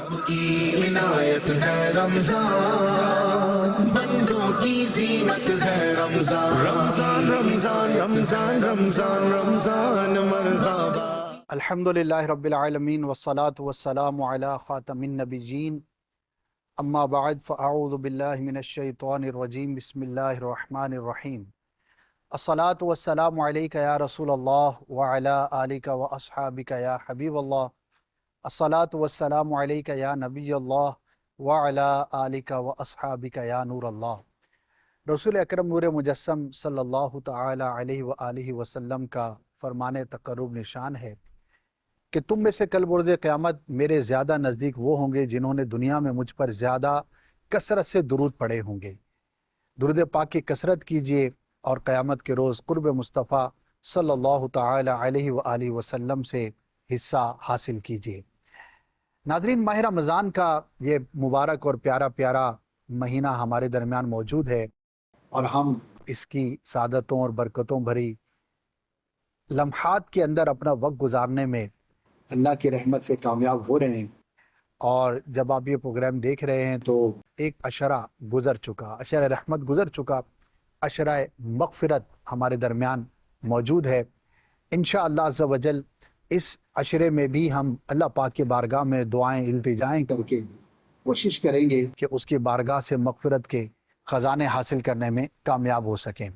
رب کی عنایت ہے رمضان، بندوں کی زینت ہے رمضان، رمضان رمضان رمضان رمضان رمضان مرحبا۔ الحمدللہ رب العالمین والصلاة والسلام علی خاتم النبیین، اما بعد فاعوذ باللہ من الشیطان الرجیم، بسم اللہ الرحمن الرحیم۔ الصلاة والسلام علیک یا رسول اللہ وعلی آلک واصحابک یا حبیب اللہ، الصلاة والسلام علیک یا نبی اللہ وعلی آلک واصحابک یا نور اللہ۔ رسول اکرم نور مجسم صلی اللہ تعالی علیہ وآلہ وسلم کا فرمان تقرب نشان ہے کہ تم میں سے کل بروز قیامت میرے زیادہ نزدیک وہ ہوں گے جنہوں نے دنیا میں مجھ پر زیادہ کثرت سے درود پڑھے ہوں گے۔ درود پاک کی کثرت کیجئے اور قیامت کے روز قرب مصطفیٰ صلی اللہ تعالی علیہ وآلہ وسلم سے حصہ حاصل کیجئے۔ ناظرین، ماہ رمضان کا یہ مبارک اور پیارا پیارا مہینہ ہمارے درمیان موجود ہے، اور ہم اس کی سعادتوں اور برکتوں بھری لمحات کے اندر اپنا وقت گزارنے میں اللہ کی رحمت سے کامیاب ہو رہے ہیں۔ اور جب آپ یہ پروگرام دیکھ رہے ہیں تو ایک عشرہ گزر چکا، عشرہ رحمت گزر چکا، عشرہ مغفرت ہمارے درمیان موجود ہے۔ انشاءاللہ عز و جل اس عشرے میں بھی ہم اللہ پاک کی بارگاہ میں دعائیں التجائیں کر کے کوشش کریں گے کہ اس کی بارگاہ سے مغفرت کے خزانے حاصل کرنے میں کامیاب ہو سکیں۔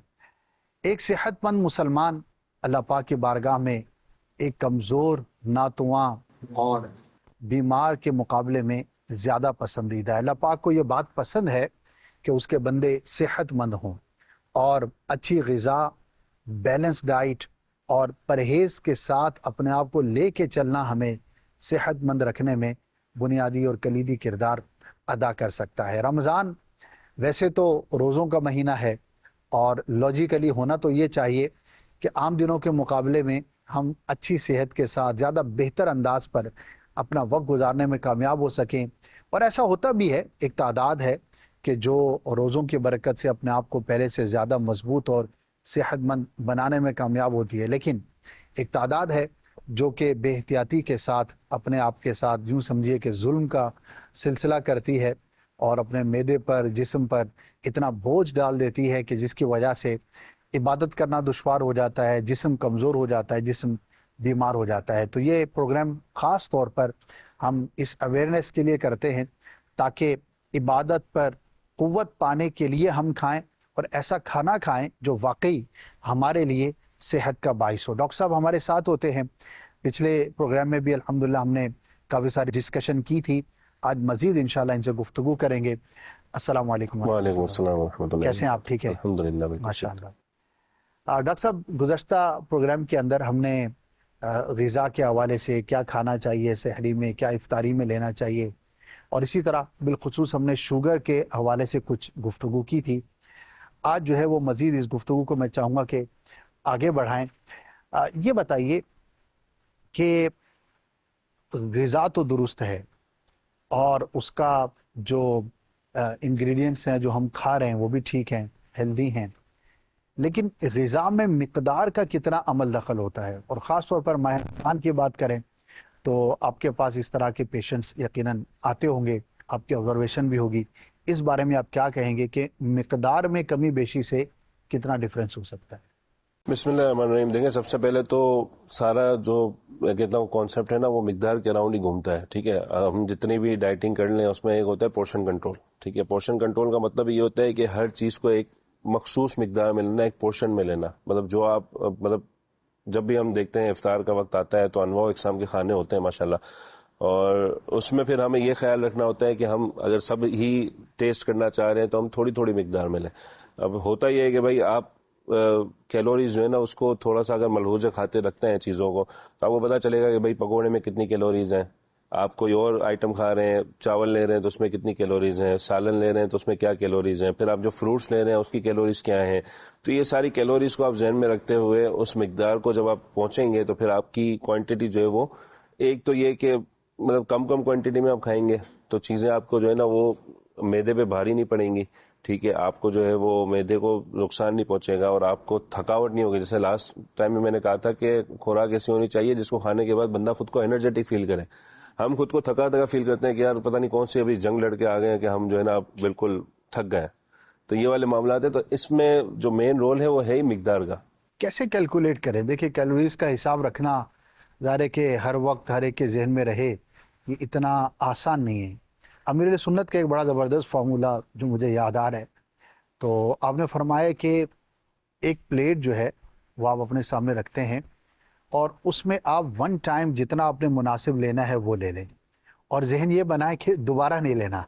ایک صحت مند مسلمان اللہ پاک کی بارگاہ میں ایک کمزور، ناتواں اور بیمار کے مقابلے میں زیادہ پسندیدہ ہے۔ اللہ پاک کو یہ بات پسند ہے کہ اس کے بندے صحت مند ہوں، اور اچھی غذا، بیلنس ڈائٹ اور پرہیز کے ساتھ اپنے آپ کو لے کے چلنا ہمیں صحت مند رکھنے میں بنیادی اور کلیدی کردار ادا کر سکتا ہے۔ رمضان ویسے تو روزوں کا مہینہ ہے، اور لاجیکلی ہونا تو یہ چاہیے کہ عام دنوں کے مقابلے میں ہم اچھی صحت کے ساتھ زیادہ بہتر انداز پر اپنا وقت گزارنے میں کامیاب ہو سکیں۔ اور ایسا ہوتا بھی ہے، ایک تعداد ہے کہ جو روزوں کی برکت سے اپنے آپ کو پہلے سے زیادہ مضبوط اور صحت مند بنانے میں کامیاب ہوتی ہے، لیکن ایک تعداد ہے جو کہ بے احتیاطی کے ساتھ اپنے آپ کے ساتھ یوں سمجھیے کہ ظلم کا سلسلہ کرتی ہے، اور اپنے معدے پر، جسم پر اتنا بوجھ ڈال دیتی ہے کہ جس کی وجہ سے عبادت کرنا دشوار ہو جاتا ہے، جسم کمزور ہو جاتا ہے، جسم بیمار ہو جاتا ہے۔ تو یہ پروگرام خاص طور پر ہم اس اویئرنیس کے لیے کرتے ہیں تاکہ عبادت پر قوت پانے کے لیے ہم کھائیں، اور ایسا کھانا کھائیں جو واقعی ہمارے لیے صحت کا باعث ہو۔ ڈاکٹر صاحب ہمارے ساتھ ہوتے ہیں، پچھلے پروگرام میں بھی الحمدللہ ہم نے کافی ساری ڈسکشن کی تھی، آج مزید انشاءاللہ ان سے گفتگو کریں گے۔ السلام علیکم۔ وعلیکم السلام ورحمۃ اللہ۔ کیسے ہیں آپ؟ ٹھیک ہے الحمدللہ بالکل۔ ماشاءاللہ۔ ڈاکٹر صاحب، گزشتہ پروگرام کے اندر ہم نے غذا کے حوالے سے کیا کھانا چاہیے سحری میں، کیا افطاری میں لینا چاہیے، اور اسی طرح بالخصوص ہم نے شوگر کے حوالے سے کچھ گفتگو کی تھی۔ آج جو ہے وہ مزید اس گفتگو کو میں چاہوں گا کہ آگے بڑھائیں۔ یہ بتائیے کہ غذا تو درست ہے اور اس کا جو انگریڈینٹس ہیں جو ہم کھا رہے ہیں وہ بھی ٹھیک ہیں، ہیلدی ہیں، لیکن غذا میں مقدار کا کتنا عمل دخل ہوتا ہے؟ اور خاص طور پر ماہ رمضان کی بات کریں تو آپ کے پاس اس طرح کے پیشنٹس یقیناً آتے ہوں گے، آپ کی آبزرویشن بھی ہوگی، اس بارے میں آپ کیا کہیں گے کہ مقدار میں کمی بیشی سے کتنا ڈیفرنس ہو سکتا ہے؟ بسم اللہ الرحمن الرحیم۔ دیکھیں، سب سے پہلے تو سارا جو میں کہتا ہوں کانسیپٹ ہے نا، وہ مقدار کے اراؤنڈ ہی گھومتا ہے، ٹھیک ہے۔ ہم جتنی بھی ڈائٹنگ کر لیں اس میں ایک ہوتا ہے پورشن کنٹرول، ٹھیک ہے۔ پورشن کنٹرول کا مطلب یہ ہوتا ہے کہ ہر چیز کو ایک مخصوص مقدار میں لینا، ایک پورشن میں لینا۔ مطلب جو آپ جب بھی ہم دیکھتے ہیں افطار کا وقت آتا ہے تو انواع اقسام کے کھانے ہوتے ہیں ماشاءاللہ، اور اس میں پھر ہمیں یہ خیال رکھنا ہوتا ہے کہ ہم اگر سب ہی ٹیسٹ کرنا چاہ رہے ہیں تو ہم تھوڑی تھوڑی مقدار میں لیں۔ اب ہوتا یہ ہے کہ بھائی آپ کیلوریز جو ہے نا اس کو تھوڑا سا اگر ملحوظہ کھاتے رکھتے ہیں چیزوں کو تو آپ کو پتہ چلے گا کہ بھائی پکوڑے میں کتنی کیلوریز ہیں، آپ کوئی اور آئٹم کھا رہے ہیں، چاول لے رہے ہیں تو اس میں کتنی کیلوریز ہیں، سالن لے رہے ہیں تو اس میں کیا کیلوریز ہیں، پھر آپ جو فروٹس لے رہے ہیں اس کی کیلوریز کیا ہیں۔ تو یہ ساری کیلوریز کو آپ ذہن میں رکھتے ہوئے اس مقدار کو جب آپ پہنچیں گے تو پھر آپ کی کوانٹٹی جو ہے وہ، ایک تو یہ کہ مطلب کم کوانٹٹی میں آپ کھائیں گے تو چیزیں آپ کو جو ہے نا وہ معدے پہ بھاری نہیں پڑیں گی، ٹھیک ہے، آپ کو جو ہے وہ معدے کو نقصان نہیں پہنچے گا اور آپ کو تھکاوٹ نہیں ہوگی. جیسے لاسٹ ٹائم میں نے کہا تھا کہ خوراک ایسی ہونی چاہیے جس کو کھانے کے بعد بندہ خود کو انرجیٹک فیل کرے. ہم خود کو تھکا تھکا فیل کرتے ہیں کہ یار پتہ نہیں کون سی ابھی جنگ لڑ کے آ گئے ہیں کہ ہم جو ہے نا بالکل تھک گئے. تو یہ والے معاملات ہیں. تو اس میں جو مین رول ہے وہ ہے ہی مقدار کا. کیسے کیلکولیٹ کریں؟ دیکھیں کیلوریز کا حساب رکھنا ظاہر ہے کہ ہر وقت ہر ایک کے ذہن میں رہے یہ اتنا آسان نہیں ہے. امیر سنت کا ایک بڑا زبردست فارمولا جو مجھے یاد آ رہا ہے، تو آپ نے فرمایا کہ ایک پلیٹ جو ہے وہ آپ اپنے سامنے رکھتے ہیں اور اس میں آپ ون ٹائم جتنا آپ نے مناسب لینا ہے وہ لے لیں، اور ذہن یہ بنائے کہ دوبارہ نہیں لینا.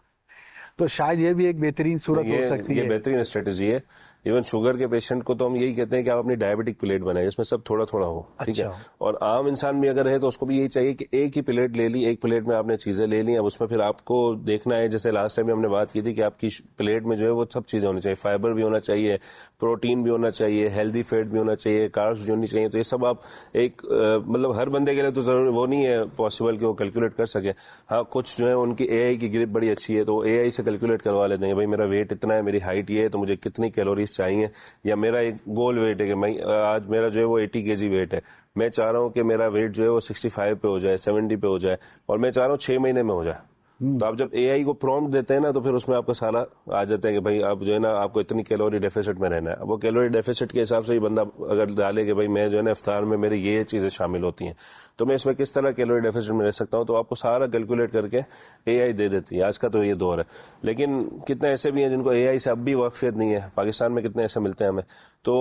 تو شاید یہ بھی ایک بہترین صورت ہو سکتی ہے. یہ بہترین اسٹریٹجی ہے. ایون شوگر کے پیشنٹ کو تو ہم یہی کہتے ہیں کہ آپ اپنی ڈائبٹک پلیٹ بنائیں جس میں سب تھوڑا تھوڑا ہو. ٹھیک ہے. اور عام انسان بھی اگر ہے تو اس کو بھی یہی چاہیے کہ ایک ہی پلیٹ لے لی، ایک پلیٹ میں آپ نے چیزیں لے لی. اب اس میں پھر آپ کو دیکھنا ہے، جیسے لاسٹ ٹائم ہم نے بات کی تھی کہ آپ کی پلیٹ میں جو ہے وہ سب چیزیں ہونی چاہیے. فائبر بھی ہونا چاہیے، پروٹین بھی ہونا چاہیے، ہیلدی فیٹ بھی ہونا چاہیے، کاربس بھی ہونی چاہیے. تو یہ سب آپ ایک مطلب ہر بندے کے لیے تو ضرور وہ نہیں ہے پاسبل کہ وہ کیلکولیٹ کر سکے. ہاں کچھ جو ہے ان کی اے آئی کی گرپ بڑی اچھی ہے تو اے آئی سے کیلکولیٹ کروا لیتے ہیں. بھائی میرا ویٹ اتنا ہے، میری ہائٹ یہ ہے، تو مجھے کتنی کیلوریز چاہیے، یا میرا ایک گول ویٹ ہے کہ میں آج میرا جو ہے وہ 80 kg ویٹ ہے، میں چاہ رہا ہوں کہ میرا ویٹ جو ہے وہ 65 پہ ہو جائے، 70 پہ ہو جائے، اور میں چاہ رہا ہوں 6 مہینے میں ہو جائے. تو آپ جب اے آئی کو پرومپٹ دیتے ہیں نا تو پھر اس میں آپ کا سارا آ جاتا ہے کہ بھائی آپ جو ہے نا آپ کو اتنی کیلوری ڈیفیسٹ میں رہنا ہے. اب وہ کیلوری ڈیفیسٹ کے حساب سے ہی بندہ اگر ڈالے کہ بھائی میں جو ہے نا افطار میں میری یہ چیزیں شامل ہوتی ہیں تو میں اس میں کس طرح کیلوری ڈیفیسٹ میں رہ سکتا ہوں، تو آپ کو سارا کیلکولیٹ کر کے اے آئی دے دیتی ہے. آج کا تو یہ دور ہے. لیکن کتنے ایسے بھی ہیں جن کو اے آئی سے اب بھی واقفیت نہیں ہے. پاکستان میں کتنے ایسے ملتے ہیں ہمیں. تو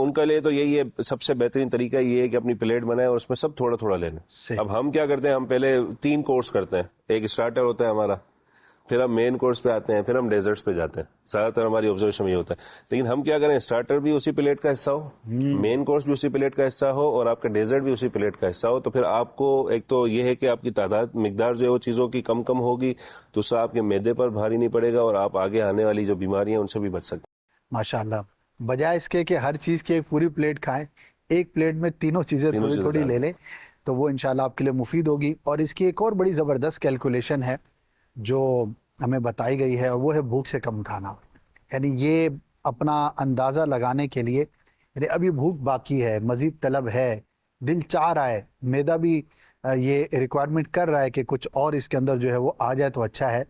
ان کے لیے تو یہی ہے، سب سے بہترین طریقہ یہ ہے کہ اپنی پلیٹ بنائیں اور اس میں سب تھوڑا تھوڑا لے لیں. اب ہم کیا کرتے ہیں، ہم پہلے 3 کورس کرتے ہیں. ایک اسٹارٹر ہوتا ہے ہمارا، پھر ہم مین کورس پہ آتے ہیں، پھر ہم ڈیزرٹس پہ جاتے ہیں. زیادہ تر ہماری آبزرویشن یہ ہوتا ہے. لیکن ہم کیا کریں، اسٹارٹر بھی اسی پلیٹ کا حصہ ہو، مین کورس بھی اسی پلیٹ کا حصہ ہو، اور آپ کا ڈیزرٹ بھی اسی پلیٹ کا حصہ ہو. تو پھر آپ کو ایک تو یہ ہے کہ آپ کی مقدار جو ہے وہ چیزوں کی کم ہوگی، تو اس سے آپ کے معدے پر بھاری نہیں پڑے گا اور آپ آگے آنے والی جو بیماریاں ہیں ان سے بھی بچ سکتے ہیں. ماشاء اللہ. بجائے اس کے کہ ہر چیز کی ایک پوری پلیٹ کھائیں، ایک پلیٹ میں تینوں چیزیں تھوڑی تھوڑی لے لیں تو وہ انشاءاللہ آپ کے لیے مفید ہوگی. اور اس کی ایک اور بڑی زبردست کیلکولیشن ہے جو ہمیں بتائی گئی ہے، اور وہ ہے بھوک سے کم کھانا. یعنی یہ اپنا اندازہ لگانے کے لیے، یعنی ابھی بھوک باقی ہے، مزید طلب ہے، دل چاہ رہا ہے، معدہ بھی یہ ریکوائرمنٹ کر رہا ہے کہ کچھ اور اس کے اندر جو ہے وہ آ جائے تو اچھا ہے،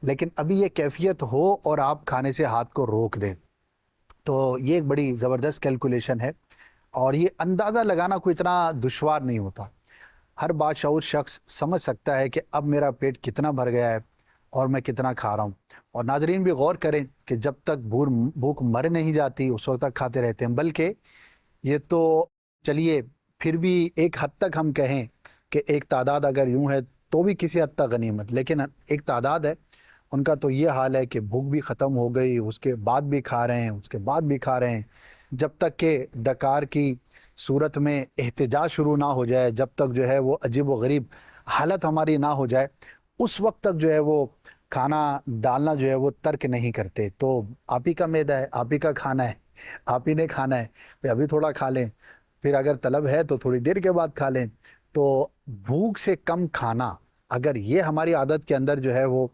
لیکن ابھی یہ کیفیت ہو اور آپ کھانے سے ہاتھ کو روک دیں. تو یہ ایک بڑی زبردست کیلکولیشن ہے، اور یہ اندازہ لگانا کوئی اتنا دشوار نہیں ہوتا. ہر باشعور شخص سمجھ سکتا ہے کہ اب میرا پیٹ کتنا بھر گیا ہے اور میں کتنا کھا رہا ہوں. اور ناظرین بھی غور کریں کہ جب تک بھوک مر نہیں جاتی اس وقت تک کھاتے رہتے ہیں. بلکہ یہ تو چلیے پھر بھی ایک حد تک ہم کہیں کہ ایک تعداد اگر یوں ہے تو بھی کسی حد تک غنیمت، لیکن ایک تعداد ہے ان کا تو یہ حال ہے کہ بھوک بھی ختم ہو گئی، اس کے بعد بھی کھا رہے ہیں، اس کے بعد بھی کھا رہے ہیں، جب تک کہ ڈکار کی صورت میں احتجاج شروع نہ ہو جائے، جب تک جو ہے وہ عجیب و غریب حالت ہماری نہ ہو جائے، اس وقت تک جو ہے وہ کھانا ڈالنا جو ہے وہ ترک نہیں کرتے. تو آپ ہی کا معدہ ہے، آپ ہی کا کھانا ہے، آپ ہی نے کھانا ہے، پھر ابھی تھوڑا کھا لیں، پھر اگر طلب ہے تو تھوڑی دیر کے بعد کھا لیں. تو بھوک سے کم کھانا اگر یہ ہماری عادت کے اندر جو ہے وہ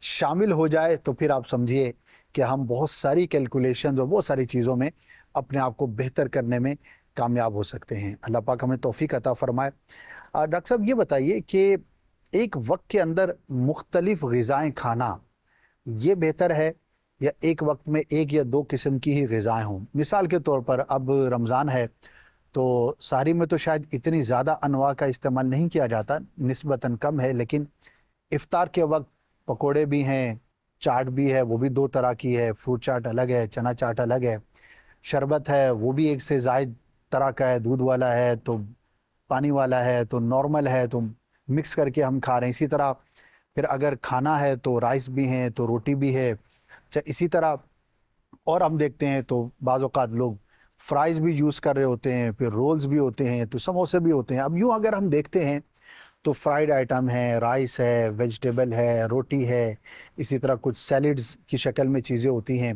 شامل ہو جائے تو پھر آپ سمجھیے کہ ہم بہت ساری کیلکولیشنز اور بہت ساری چیزوں میں اپنے آپ کو بہتر کرنے میں کامیاب ہو سکتے ہیں. اللہ پاک ہمیں توفیق عطا فرمائے. ڈاکٹر صاحب یہ بتائیے کہ ایک وقت کے اندر مختلف غذائیں کھانا یہ بہتر ہے یا ایک وقت میں ایک یا دو قسم کی ہی غذائیں ہوں؟ مثال کے طور پر اب رمضان ہے تو سحری میں تو شاید اتنی زیادہ انواع کا استعمال نہیں کیا جاتا، نسبتاً کم ہے، لیکن افطار کے وقت پکوڑے بھی ہیں، چاٹ بھی ہے، وہ بھی 2 طرح کی ہے، فروٹ چاٹ الگ ہے، چنا چاٹ الگ ہے، شربت ہے وہ بھی ایک سے زائد طرح کا ہے، دودھ والا ہے تو پانی والا ہے تو نارمل ہے، تو مکس کر کے ہم کھا رہے ہیں. اسی طرح پھر اگر کھانا ہے تو رائس بھی ہیں تو روٹی بھی ہے. اسی طرح اور ہم دیکھتے ہیں تو بعض اوقات لوگ فرائز بھی یوز کر رہے ہوتے ہیں، پھر رولز بھی ہوتے ہیں، تو سموسے بھی ہوتے ہیں. اب یوں اگر ہم دیکھتے ہیں تو فرائیڈ آئٹم ہے، رائس ہے، ویجیٹیبل ہے، روٹی ہے، اسی طرح کچھ سیلڈز کی شکل میں چیزیں ہوتی ہیں.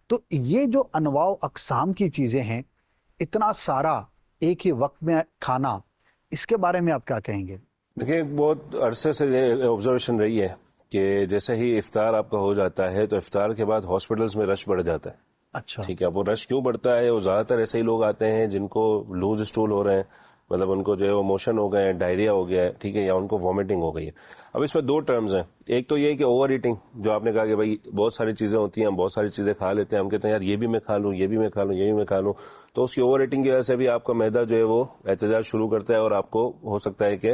تو یہ جو انواع و اقسام کی چیزیں ہیں، اتنا سارا ایک ہی وقت میں کھانا، اس کے بارے میں آپ کیا کہیں گے؟ دیکھیں بہت عرصے سے یہ آبزرویشن رہی ہے کہ جیسے ہی افطار آپ کا ہو جاتا ہے تو افطار کے بعد ہاسپٹلز میں رش بڑھ جاتا ہے. اچھا ٹھیک ہے. وہ رش کیوں بڑھتا ہے؟ وہ زیادہ تر ایسے ہی لوگ آتے ہیں جن کو لوز اسٹول ہو رہے ہیں، مطلب ان کو جو ہے وہ موشن ہو گئے ہیں, ڈائریا ہو گیا ہے, ٹھیک ہے, یا ان کو وامٹنگ ہو گئی ہے. اب اس میں دو ٹرمز ہیں. ایک تو یہ ہے کہ اوور ایٹنگ, جو آپ نے کہا کہ بھائی بہت ساری چیزیں ہوتی ہیں, ہم بہت ساری چیزیں کھا لیتے ہیں, ہم کہتے ہیں یار یہ بھی میں کھا لوں, یہ بھی میں کھا لوں, یہ بھی میں کھا لوں, تو اس کی اوور ایٹنگ کی وجہ سے بھی آپ کا معدہ جو ہے وہ احتجاج شروع کرتا ہے اور آپ کو ہو سکتا ہے کہ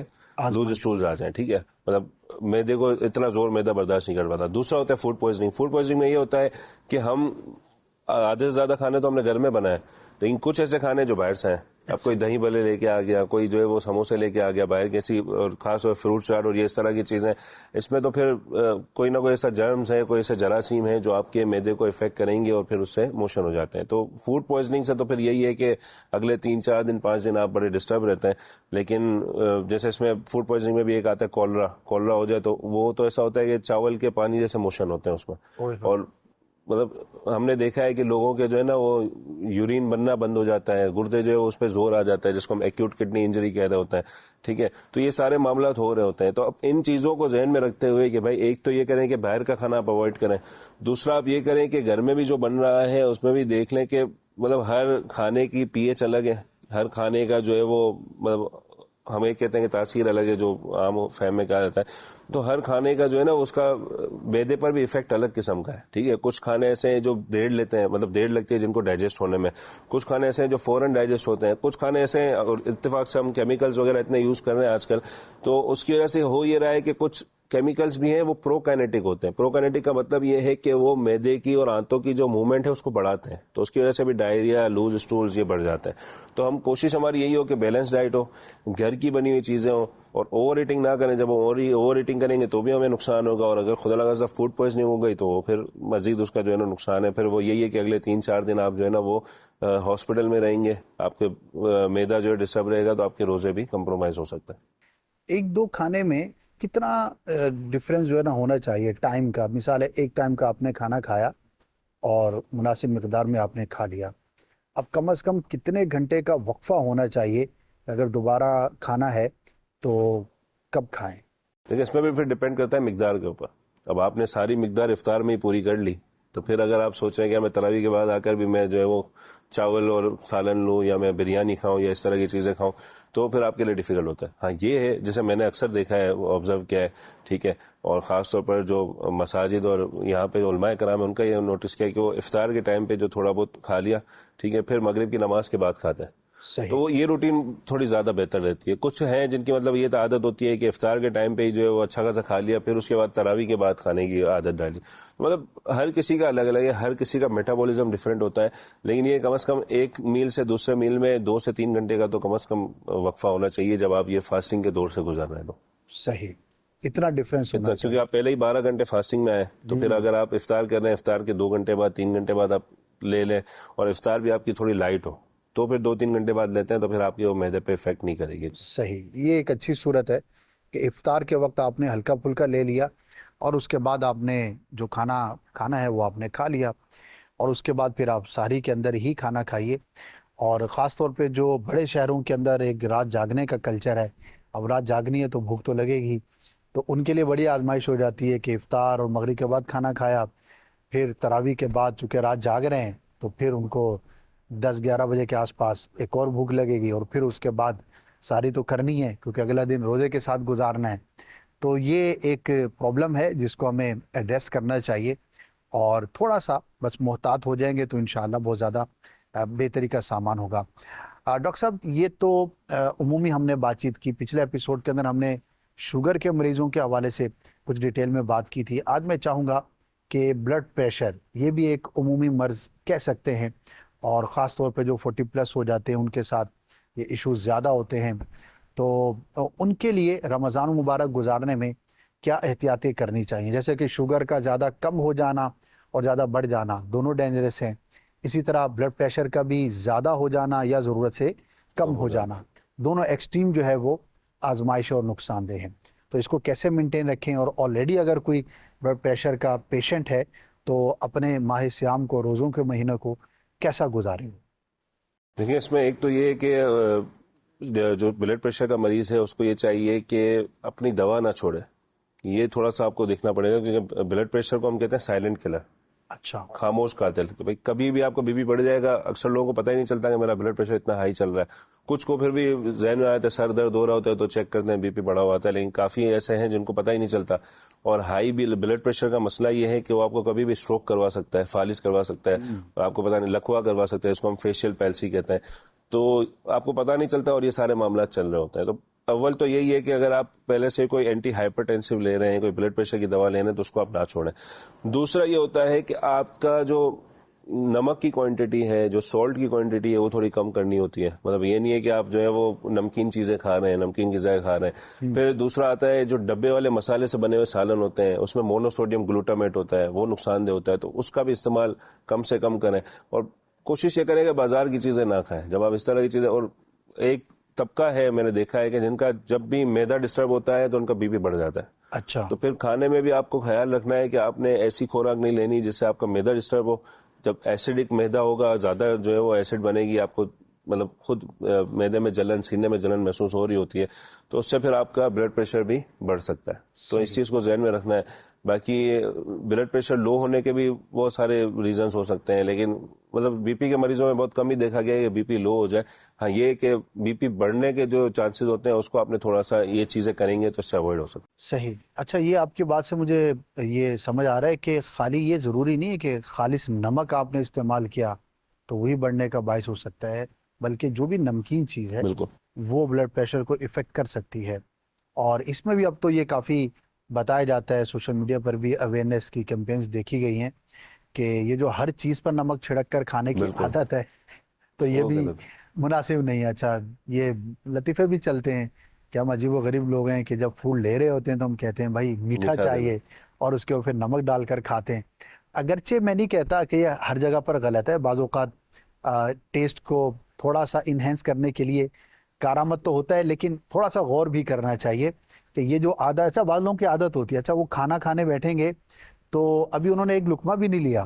لوز اسٹولز آ جائیں. ٹھیک ہے, مطلب معدے کو اتنا زور معدہ برداشت نہیں کر پاتا. دوسرا ہوتا ہے فوڈ پوائزننگ. فوڈ پوائزننگ میں یہ ہوتا ہے کہ ہم آدھے سے زیادہ کھانے تو ہم نے گھر میں بنائے, لیکن کچھ ایسے کھانے جو باہر سے ہیں. اب کوئی دہی بلے لے کے آ گیا, کوئی جو ہے وہ سموسے لے کے آ گیا باہر کیسی, اور خاص طور فروٹ چاٹ اور یہ اس طرح کی چیزیں, اس میں تو پھر کوئی نہ کوئی ایسا جرمز ہے, کوئی ایسا جراثیم ہے جو آپ کے معدے کو افیکٹ کریں گے اور پھر اس سے موشن ہو جاتے ہیں. تو فوڈ پوائزننگ سے تو پھر یہی ہے کہ اگلے 3-4 دن 5 دن آپ بڑے ڈسٹرب رہتے ہیں. لیکن جیسے اس میں فوڈ پوائزننگ میں بھی ایک آتا ہے کولرا ہو جائے, تو وہ تو ایسا ہوتا ہے کہ چاول کے پانی جیسے موشن ہوتے ہیں اس میں, اور مطلب ہم نے دیکھا ہے کہ لوگوں کے جو ہے نا وہ یورین بننا بند ہو جاتا ہے, گردے جو ہے اس پہ زور آ جاتا ہے, جس کو ہم ایکیوٹ کڈنی انجری کہہ رہے ہوتے ہیں. ٹھیک ہے, تو یہ سارے معاملات ہو رہے ہوتے ہیں. تو اب ان چیزوں کو ذہن میں رکھتے ہوئے کہ بھائی ایک تو یہ کریں کہ باہر کا کھانا آپ اوائڈ کریں, دوسرا آپ یہ کریں کہ گھر میں بھی جو بن رہا ہے اس میں بھی دیکھ لیں کہ مطلب ہر کھانے کی پی ایچ الگ ہے, ہر کھانے کا جو ہے وہ مطلب ہم یہ کہتے ہیں کہ تاثیر الگ ہے, جو عام فہم میں کہا جاتا ہے. تو ہر کھانے کا جو ہے نا اس کا معدے پر بھی افیکٹ الگ قسم کا ہے. ٹھیک ہے, کچھ کھانے ایسے ہیں جو دیر لیتے ہیں, مطلب دیر لگتی ہے جن کو ڈائجسٹ ہونے میں, کچھ کھانے ایسے ہیں جو فوراً ڈائجسٹ ہوتے ہیں, کچھ کھانے ایسے ہیں, اور اتفاق سے ہم کیمیکلز وغیرہ اتنے یوز کر رہے ہیں آج کل, تو اس کی وجہ سے ہو یہ رہا ہے کہ کچھ کیمیکلز بھی ہیں وہ پرو کائنیٹک ہوتے ہیں. پرو کائنیٹک کا مطلب یہ ہے کہ وہ معدے کی اور آنتوں کی جو موومنٹ ہے اس کو بڑھاتے ہیں, تو اس کی وجہ سے بھی ڈائریا, لوز اسٹولز یہ بڑھ جاتے ہیں. تو ہم کوشش ہماری یہی ہو کہ بیلنس ڈائٹ ہو, گھر کی بنی ہوئی چیزیں ہوں, اور اوور ایٹنگ نہ کریں. جب اوور ایٹنگ کریں گے تو بھی ہمیں نقصان ہوگا, اور اگر خدا نخواستہ فوڈ پوائزننگ ہو گئی تو پھر مزید اس کا جو ہے نا نقصان ہے. پھر وہ یہی ہے کہ اگلے 3-4 دن آپ جو ہے نا وہ ہاسپٹل میں رہیں گے, آپ کے معدہ جو ہے ڈسٹرب رہے گا, تو آپ کے روزے بھی کمپرومائز ہو سکتا ہے. 1-2 کھانے میں کتنا ڈفرینس جو ہے نا ہونا چاہیے ٹائم کا؟ مثال ہے ایک ٹائم کا آپ نے کھانا کھایا اور مناسب مقدار میں آپ نے کھا لیا, اب کم از کم کتنے گھنٹے کا وقفہ ہونا چاہیے اگر دوبارہ کھانا ہے تو کب کھائیں؟ لیکن اس میں بھی پھر ڈپینڈ کرتا ہے مقدار کے اوپر. اب آپ نے ساری مقدار افطار میں ہی پوری کر لی, تو پھر اگر آپ سوچ رہے ہیں کہ میں تراویح کے بعد آ کر بھی میں جو ہے وہ چاول اور سالن لوں, یا میں بریانی کھاؤں, یا اس طرح کی چیزیں کھاؤں, تو پھر آپ کے لیے ڈیفیکلٹ ہوتا ہے. ہاں یہ ہے, جیسے میں نے اکثر دیکھا ہے, آبزرو کیا ہے, ٹھیک ہے, اور خاص طور پر جو مساجد اور یہاں پہ علماء کرام ان کا یہ نوٹس کیا کہ وہ افطار کے ٹائم پہ جو تھوڑا بہت کھا لیا, ٹھیک ہے, پھر مغرب کی نماز کے بعد کھاتے ہیں. صحیح. تو یہ روٹین تھوڑی زیادہ بہتر رہتی ہے. کچھ ہیں جن کی مطلب یہ عادت ہوتی ہے کہ افطار کے ٹائم پہ ہی جو ہے وہ اچھا خاصا کھا لیا, پھر اس کے بعد تراویح کے بعد کھانے کی عادت ڈالی. مطلب ہر کسی کا الگ الگ ہے, ہر کسی کا میٹابولزم ڈفرینٹ ہوتا ہے, لیکن یہ کم از کم ایک میل سے دوسرے میل میں 2 سے 3 گھنٹے کا تو کم از کم وقفہ ہونا چاہیے جب آپ یہ فاسٹنگ کے دور سے گزر رہے ہیں. تو صحیح, اتنا ڈفرینس ہونا چاہیے. کیونکہ آپ پہلے ہی 12 گھنٹے فاسٹنگ میں آئے, تو پھر اگر آپ افطار کر رہے ہیں, افطار کے 2 گھنٹے بعد 3 گھنٹے بعد آپ لے لیں, اور افطار بھی آپ کی تھوڑی لائٹ ہو, تو پھر 2-3 گھنٹے بعد لیتے ہیں, تو پھر آپ کی وہ معدے پہ افیکٹ نہیں کرے گی. صحیح, یہ ایک اچھی صورت ہے کہ افطار کے وقت آپ نے ہلکا پھلکا لے لیا, اور اس کے بعد آپ نے جو کھانا ہے وہ آپ نے کھا لیا, اور اس کے بعد پھر آپ سحری کے اندر ہی کھانا کھائیے. اور خاص طور پہ جو بڑے شہروں کے اندر ایک رات جاگنے کا کلچر ہے, اب رات جاگنی ہے تو بھوک تو لگے گی, تو ان کے لیے بڑی آزمائش ہو جاتی ہے کہ افطار اور مغرب کے بعد کھانا کھایا, پھر تراویح کے بعد چونکہ رات جاگ رہے ہیں تو پھر ان کو 10-11 بجے کے آس پاس ایک اور بھوک لگے گی, اور پھر اس کے بعد ساری تو کرنی ہے کیونکہ اگلا دن روزے کے ساتھ گزارنا ہے. تو یہ ایک پرابلم ہے جس کو ہمیں ایڈریس کرنا چاہیے, اور تھوڑا سا بس محتاط ہو جائیں گے تو انشاءاللہ بہت زیادہ بہتری کا سامان ہوگا. ڈاکٹر صاحب, یہ تو عمومی ہم نے بات چیت کی, پچھلے ایپیسوڈ کے اندر ہم نے شوگر کے مریضوں کے حوالے سے کچھ ڈیٹیل میں بات کی تھی. آج میں چاہوں گا کہ بلڈ پریشر, یہ بھی ایک عمومی مرض کہہ سکتے ہیں, اور خاص طور پہ جو 40+ ہو جاتے ہیں ان کے ساتھ یہ ایشوز زیادہ ہوتے ہیں, تو ان کے لیے رمضان مبارک گزارنے میں کیا احتیاطیں کرنی چاہیے؟ جیسے کہ شوگر کا زیادہ کم ہو جانا اور زیادہ بڑھ جانا دونوں ڈینجرس ہیں, اسی طرح بلڈ پریشر کا بھی زیادہ ہو جانا یا ضرورت سے کم ہو جانا, دونوں ایکسٹریم جو ہے وہ آزمائش اور نقصان دہ ہیں. تو اس کو کیسے مینٹین رکھیں, اور آلریڈی اگر کوئی بلڈ پریشر کا پیشنٹ ہے تو اپنے ماہ سیام کو, روزوں کے مہینوں کو کیسا گزاریں؟ دیکھیں, اس میں ایک تو یہ ہے کہ جو بلڈ پریشر کا مریض ہے اس کو یہ چاہیے کہ اپنی دوا نہ چھوڑے. یہ تھوڑا سا آپ کو دیکھنا پڑے گا, کیونکہ بلڈ پریشر کو ہم کہتے ہیں سائلنٹ کلر. اچھا خاموش قاتل کہ بھائی کبھی بھی آپ کا بی پی بڑھ جائے گا. اکثر لوگوں کو پتہ ہی نہیں چلتا کہ میرا بلڈ پریشر اتنا ہائی چل رہا ہے. کچھ کو پھر بھی ذہن میں آتا ہے سر درد ہو رہا ہوتا ہے تو چیک کرتے ہیں بی پی بڑھا ہوا ہوتا ہے, لیکن کافی ایسے ہیں جن کو پتہ ہی نہیں چلتا. اور ہائی بلڈ پریشر کا مسئلہ یہ ہے کہ وہ آپ کو کبھی بھی اسٹروک کروا سکتا ہے, فالج کروا سکتا ہے, اور آپ کو پتہ نہیں لکوا کروا سکتا ہے, اس کو ہم فیشیل پیلسی کہتے ہیں. تو آپ کو پتہ نہیں چلتا اور یہ سارے معاملات چل رہے ہوتے ہیں. تو اول تو یہی ہے کہ اگر آپ پہلے سے کوئی اینٹی ہائپرٹینسو لے رہے ہیں, کوئی بلڈ پریشر کی دوا لے رہے ہیں, تو اس کو آپ نہ چھوڑیں. دوسرا یہ ہوتا ہے کہ آپ کا جو نمک کی کوانٹٹی ہے, جو سالٹ کی کوانٹٹی ہے, وہ تھوڑی کم کرنی ہوتی ہے. مطلب یہ نہیں ہے کہ آپ جو ہے وہ نمکین چیزیں کھا رہے ہیں, نمکین غذائیں کھا رہے ہیں. پھر دوسرا آتا ہے جو ڈبے والے مسالے سے بنے ہوئے سالن ہوتے ہیں, اس میں مونوسوڈیم گلوٹامیٹ ہوتا ہے, وہ نقصان دہ ہوتا ہے, تو اس کا بھی استعمال کم سے کم کریں. اور کوشش یہ کریں کہ بازار کی چیزیں نہ کھائیں جب آپ اس طرح کی چیزیں. اور ایک طبقہ ہے میں نے دیکھا ہے کہ جن کا جب بھی معدہ ڈسٹرب ہوتا ہے تو ان کا بی پی بڑھ جاتا ہے. اچھا تو پھر کھانے میں بھی آپ کو خیال رکھنا ہے کہ آپ نے ایسی خوراک نہیں لینی جس سے آپ کا معدہ ڈسٹرب ہو. جب ایسیڈک معدہ ہوگا, زیادہ جو ہے وہ ایسڈ بنے گی, آپ کو مطلب خود معدے میں جلن, سینے میں جلن محسوس ہو رہی ہوتی ہے, تو اس سے پھر آپ کا بلڈ پریشر بھی بڑھ سکتا ہے. تو اس چیز کو ذہن میں رکھنا ہے. باقی بلڈ پریشر لو ہونے کے بھی بہت سارے ریزنز ہو سکتے ہیں, لیکن مطلب بی پی کے مریضوں میں بہت کم ہی دیکھا گیا ہے کہ بی پی لو ہو جائے. ہاں یہ کہ بی پی بڑھنے کے جو چانسز ہوتے ہیں اس کو آپ نے تھوڑا سا یہ چیزیں کریں گے تو اس سے اوائڈ ہو سکتا ہے. صحیح. اچھا یہ آپ کی بات سے مجھے یہ سمجھ آ رہا ہے کہ خالی یہ ضروری نہیں ہے کہ خالص نمک آپ نے استعمال کیا تو وہی بڑھنے کا باعث ہو سکتا ہے, بلکہ جو بھی نمکین چیز ہے بالکل وہ بلڈ پریشر کو افیکٹ کر سکتی ہے. اور اس میں بھی اب تو یہ کافی بتایا جاتا ہے, سوشل میڈیا پر بھی اویئرنیس کی کیمپینز دیکھی گئی ہیں کہ یہ جو ہر چیز پر نمک چھڑک کر کھانے کی بالکل. عادت ہے تو یہ وہ بھی غلط. مناسب نہیں ہے. اچھا یہ لطیفے بھی چلتے ہیں کہ ہم عجیب و غریب لوگ ہیں کہ جب فوڈ لے رہے ہوتے ہیں تو ہم کہتے ہیں بھائی میٹھا چاہیے اور اس کے اوپر نمک ڈال کر کھاتے ہیں. اگرچہ میں نہیں کہتا کہ یہ ہر جگہ پر غلط ہے, بعض اوقات ٹیسٹ کو تھوڑا سا انہینس کرنے کے لیے کارآمد تو ہوتا ہے, لیکن تھوڑا سا غور بھی کرنا چاہیے کہ یہ جو عادت, اچھا بعض لوگوں کی عادت ہوتی ہے, اچھا وہ کھانا کھانے بیٹھیں گے تو ابھی انہوں نے ایک لقمہ بھی نہیں لیا,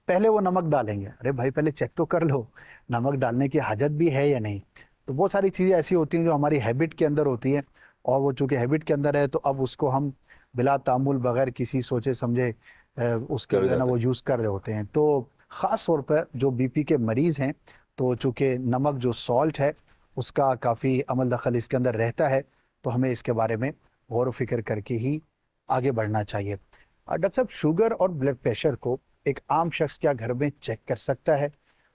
پہلے وہ نمک ڈالیں گے. ارے بھائی پہلے چیک تو کر لو نمک ڈالنے کی حاجت بھی ہے یا نہیں. تو بہت ساری چیزیں ایسی ہوتی ہیں جو ہماری ہیبٹ کے اندر ہوتی ہیں, اور وہ چونکہ ہیبٹ کے اندر ہے تو اب اس کو ہم بلا تعامل بغیر کسی سوچے سمجھے اس کے جو ہے نا وہ یوز کر رہے ہوتے ہیں. تو خاص طور پر جو بی پی کے مریض ہیں تو چونکہ نمک جو سالٹ ہے اس کا کافی عمل دخل اس کے اندر رہتا ہے, تو ہمیں اس کے بارے میں غور و فکر کر کے ہی آگے بڑھنا چاہیے. ڈاکٹر صاحب شوگر اور بلڈ پریشر کو ایک عام شخص کیا گھر میں چیک کر سکتا ہے,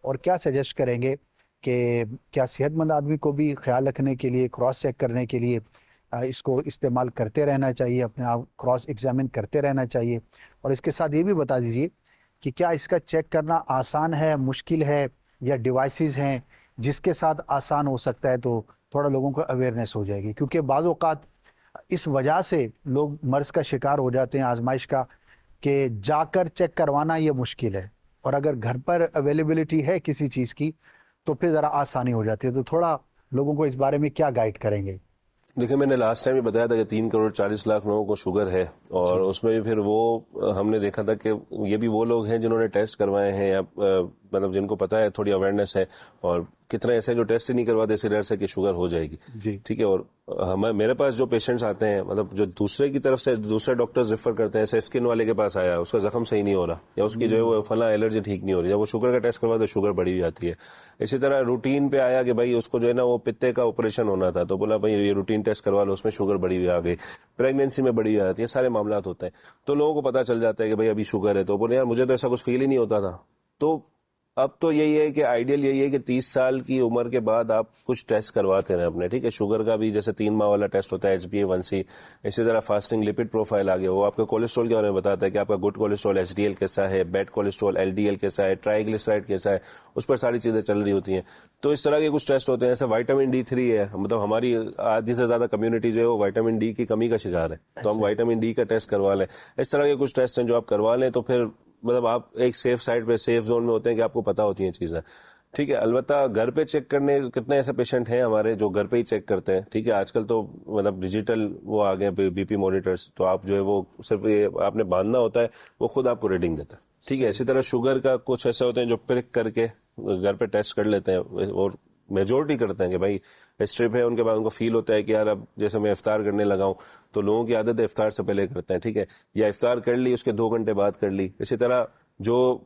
اور کیا سجیسٹ کریں گے کہ کیا صحت مند آدمی کو بھی خیال رکھنے کے لیے, کراس چیک کرنے کے لیے اس کو استعمال کرتے رہنا چاہیے, اپنے آپ کراس ایگزامن کرتے رہنا چاہیے؟ اور اس کے ساتھ یہ بھی بتا دیجئے کہ کیا اس کا چیک کرنا آسان ہے, مشکل ہے, یا ڈیوائسز ہیں جس کے ساتھ آسان ہو سکتا ہے, تو تھوڑا لوگوں کو اویئرنیس ہو جائے گی. کیونکہ بعض اوقات اس وجہ سے لوگ مرض کا شکار ہو جاتے ہیں, آزمائش کا, کہ جا کر چیک کروانا یہ مشکل ہے, اور اگر گھر پر اویلیبلٹی ہے کسی چیز کی تو پھر ذرا آسانی ہو جاتی ہے. تو تھوڑا لوگوں کو اس بارے میں کیا گائیڈ کریں گے؟ دیکھیں میں نے لاسٹ ٹائم بھی بتایا تھا کہ 3,40,00,000 لوگوں کو شوگر ہے, اور اس میں بھی پھر وہ ہم نے دیکھا تھا کہ یہ بھی وہ لوگ ہیں جنہوں نے ٹیسٹ کروائے ہیں, یا مطلب جن کو پتا ہے, تھوڑی اویئرنیس ہے, اور کتنے ایسے جو ٹیسٹ ہی نہیں کرواتے اسی ڈر سے کہ شوگر ہو جائے گی. جی ٹھیک ہے. اور میرے پاس جو پیشنٹس آتے ہیں, مطلب جو دوسرے کی طرف سے دوسرے ڈاکٹرز ریفر کرتے ہیں, ایسے اسکن والے کے پاس آیا, اس کا زخم صحیح نہیں ہو رہا, یا اس کی جو ہے وہ فلاں الرجی ٹھیک نہیں ہو رہی, جب وہ شوگر کا ٹیسٹ کرواتے تو شوگر بڑھی ہوئی آتی ہے. اسی طرح روٹین پہ آیا کہ بھائی اس کو جو ہے نا وہ پتے کا آپریشن ہونا تھا, تو بولا بھائی یہ روٹین ٹیسٹ کروا لو, اس میں شوگر بڑھی ہوئی آ گئی, پریگنینسی میں بڑھی ہوئی آتی ہے, سارے معاملات ہوتے ہیں. تو لوگوں کو پتا چل جاتا ہے کہ بھائی ابھی شوگر ہے, تو بولے یار مجھے تو ایسا کچھ فیل ہی نہیں ہوتا تھا. تو اب تو یہی ہے کہ آئیڈیل یہی ہے کہ 30 سال کی عمر کے بعد آپ کچھ ٹیسٹ کرواتے رہیں اپنے. ٹھیک ہے. شوگر کا بھی جیسے 3 ماہ والا ٹیسٹ ہوتا ہے HbA1c, اسی طرح فاسٹنگ لپڈ پروفائل آ گیا, وہ آپ کا کولیسٹرول کے بارے میں بتاتا ہے کہ آپ کا گڈ کولیسٹرول HDL کیسا ہے, بیڈ کولیسٹرول LDL کیسا ہے, ٹرائیگلیسرائڈ کیسا ہے, اس پر ساری چیزیں چل رہی ہوتی ہیں. تو اس طرح کے کچھ ٹیسٹ ہوتے ہیں. جیسے وائٹامن D3 ہے, مطلب ہماری آدھی سے زیادہ کمیونٹی جو ہے وہ وائٹامن D کی کمی کا شکار ہے, تو ہم وائٹامن D کا ٹیسٹ کروا لیں. اس طرح کے کچھ ٹیسٹ ہیں جو آپ کروا لیں, تو پھر مطلب آپ ایک سیف سائڈ پہ, سیف زون میں ہوتے ہیں کہ آپ کو پتا ہوتی ہیں چیزیں. ٹھیک ہے. البتہ گھر پہ چیک کرنے کتنے ایسے پیشنٹ ہیں ہمارے جو گھر پہ ہی چیک کرتے ہیں. ٹھیک ہے. آج کل تو مطلب ڈیجیٹل وہ آ گئے بی پی مانیٹرز, تو آپ جو ہے وہ صرف یہ آپ نے باندھنا ہوتا ہے, وہ خود آپ کو ریڈنگ دیتا ہے. ٹھیک ہے. اسی طرح شوگر کا کچھ ایسے ہوتے ہیں جو پرک کر کے گھر پہ ٹیسٹ کر لیتے ہیں, اور میجورٹی کرتے ہیں کہ بھائی اسٹرپ ہے ان کے بعد ان کو فیل ہوتا ہے کہ یار اب جیسے میں افطار کرنے لگا ہوں, تو لوگوں کی عادت ہے افطار سے پہلے کرتے ہیں. ٹھیک ہے. یا افطار کر لی, اس کے 2 گھنٹے بعد کر لی. اسی طرح جو